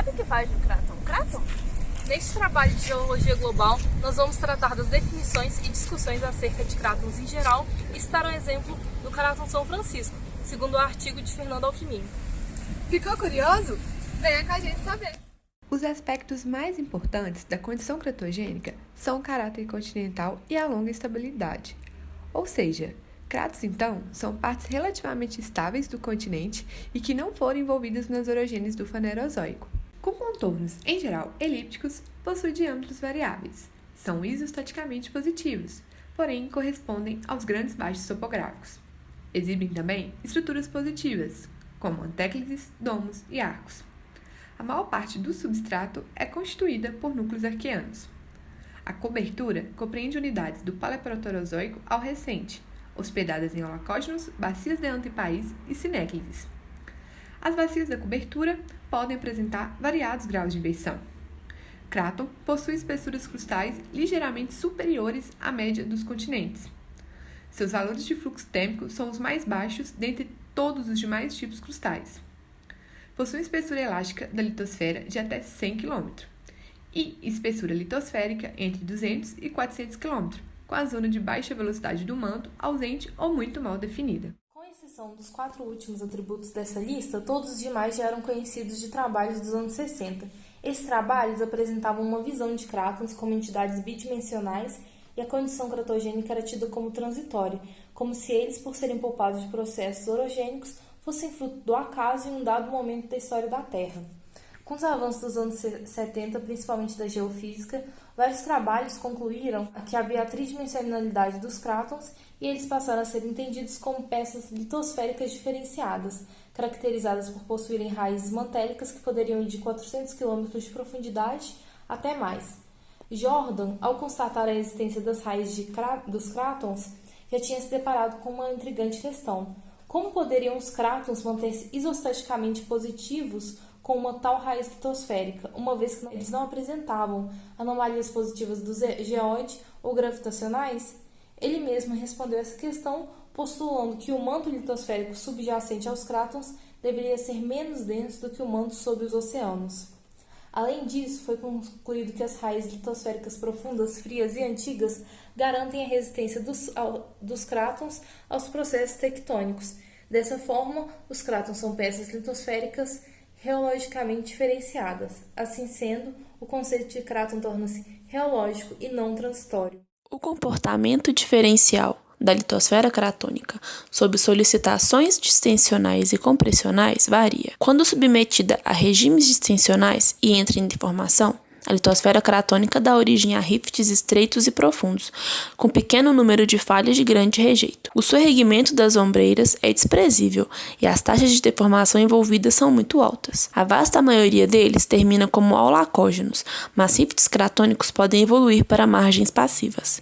sabe o que faz um cráton? Neste trabalho de geologia global, nós vamos tratar das definições e discussões acerca de crátons em geral e citar um exemplo do cráton São Francisco, segundo o artigo de Fernando Alckmin. Ficou curioso? Venha com a gente saber! Os aspectos mais importantes da condição cratogênica são o caráter continental e a longa estabilidade. Ou seja, crátons, então, são partes relativamente estáveis do continente e que não foram envolvidas nas orogêneses do Fanerozoico. Com contornos, em geral, elípticos, possuem diâmetros variáveis. São isostaticamente positivos, porém correspondem aos grandes baixos topográficos. Exibem também estruturas positivas, como antéclises, domos e arcos. A maior parte do substrato é constituída por núcleos arqueanos. A cobertura compreende unidades do Paleoproterozoico ao recente, hospedadas em holacógenos, bacias de antepaís e sinéclises. As bacias da cobertura podem apresentar variados graus de inversão. Cráton possui espessuras crustais ligeiramente superiores à média dos continentes. Seus valores de fluxo térmico são os mais baixos dentre todos os demais tipos crustais. Possui espessura elástica da litosfera de até 100 km e espessura litosférica entre 200 e 400 km, com a zona de baixa velocidade do manto ausente ou muito mal definida. Com exceção dos 4 últimos atributos dessa lista, todos os demais já eram conhecidos de trabalhos dos anos 60. Esses trabalhos apresentavam uma visão de crátons como entidades bidimensionais e a condição cratogênica era tida como transitória, como se eles, por serem poupados de processos orogênicos, fossem fruto do acaso em um dado momento da história da Terra. Com os avanços dos anos 70, principalmente da geofísica, vários trabalhos concluíram que havia a tridimensionalidade dos crátons e eles passaram a ser entendidos como peças litosféricas diferenciadas, caracterizadas por possuírem raízes mantélicas que poderiam ir de 400 km de profundidade até mais. Jordan, ao constatar a existência das raízes dos crátons, já tinha se deparado com uma intrigante questão. Como poderiam os crátons manter-se isostaticamente positivos com uma tal raiz litosférica, uma vez que eles não apresentavam anomalias positivas do geóide ou gravitacionais? Ele mesmo respondeu essa questão, postulando que o manto litosférico subjacente aos crátons deveria ser menos denso do que o manto sob os oceanos. Além disso, foi concluído que as raízes litosféricas profundas, frias e antigas garantem a resistência dos crátons aos processos tectônicos. Dessa forma, os crátons são peças litosféricas geologicamente diferenciadas. Assim sendo, o conceito de cráton torna-se geológico e não transitório. O comportamento diferencial da litosfera cratônica sob solicitações distensionais e compressionais varia. Quando submetida a regimes distensionais e entra em deformação, a litosfera cratônica dá origem a rifts estreitos e profundos, com pequeno número de falhas de grande rejeito. O surregimento das ombreiras é desprezível e as taxas de deformação envolvidas são muito altas. A vasta maioria deles termina como holacógenos, mas rifts cratônicos podem evoluir para margens passivas.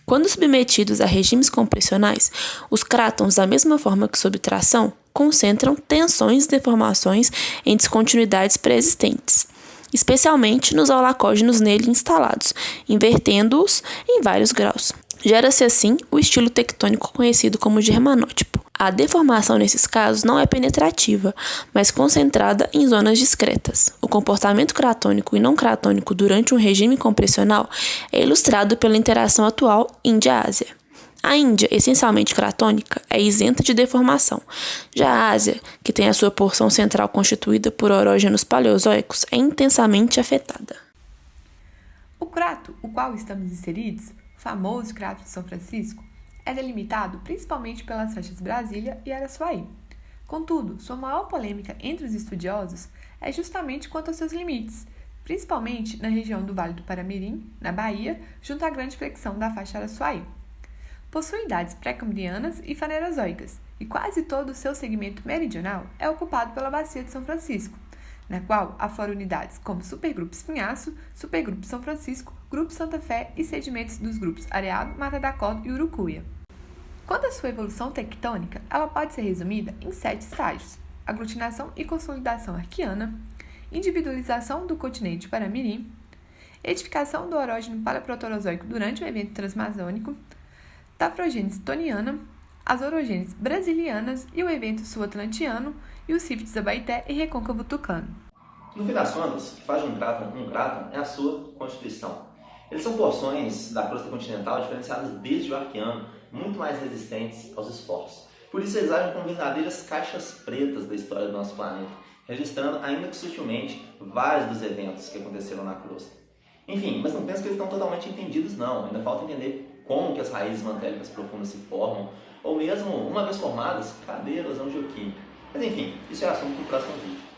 Quando submetidos a regimes compressionais, os crátons, da mesma forma que sob tração, concentram tensões e deformações em descontinuidades pré-existentes, especialmente nos holacógenos nele instalados, invertendo-os em vários graus. Gera-se assim o estilo tectônico conhecido como germanótipo. A deformação nesses casos não é penetrativa, mas concentrada em zonas discretas. O comportamento cratônico e não cratônico durante um regime compressional é ilustrado pela interação atual Índia-Ásia. A Índia, essencialmente cratônica, é isenta de deformação. Já a Ásia, que tem a sua porção central constituída por orógenos paleozoicos, é intensamente afetada. O crato, o qual estamos inseridos, o famoso Crato de São Francisco, é delimitado principalmente pelas faixas Brasília e Araçuaí. Contudo, sua maior polêmica entre os estudiosos é justamente quanto aos seus limites, principalmente na região do Vale do Paramirim, na Bahia, junto à grande flexão da faixa Araçuaí. Possui idades pré-cambrianas e fanerozoicas, e quase todo o seu segmento meridional é ocupado pela Bacia de São Francisco, na qual aflora unidades como Supergrupo Espinhaço, Supergrupo São Francisco, Grupo Santa Fé e sedimentos dos grupos Areado, Mata da Cota e Urucuia. Quanto à sua evolução tectônica, ela pode ser resumida em 7 estágios: aglutinação e consolidação arqueana, individualização do continente Paramirim, edificação do orógeno paleoproterozoico durante o evento transamazônico, tafrogênese toniana, as orogêneses brasilianas e o evento sul-atlantiano e os rifts Abaeté e Recôncavo Tucano. No fim das contas, o que faz de um cráton é a sua constituição. Eles são porções da crosta continental diferenciadas desde o Arqueano, muito mais resistentes aos esforços. Por isso eles agem como verdadeiras caixas pretas da história do nosso planeta, registrando, ainda que sutilmente, vários dos eventos que aconteceram na crosta. Enfim, mas não penso que eles estão totalmente entendidos não, ainda falta entender como que as raízes mantélicas profundas se formam, ou mesmo, uma vez formadas, cadê a erosão geoquímica. Mas enfim, isso é assunto para o próximo vídeo.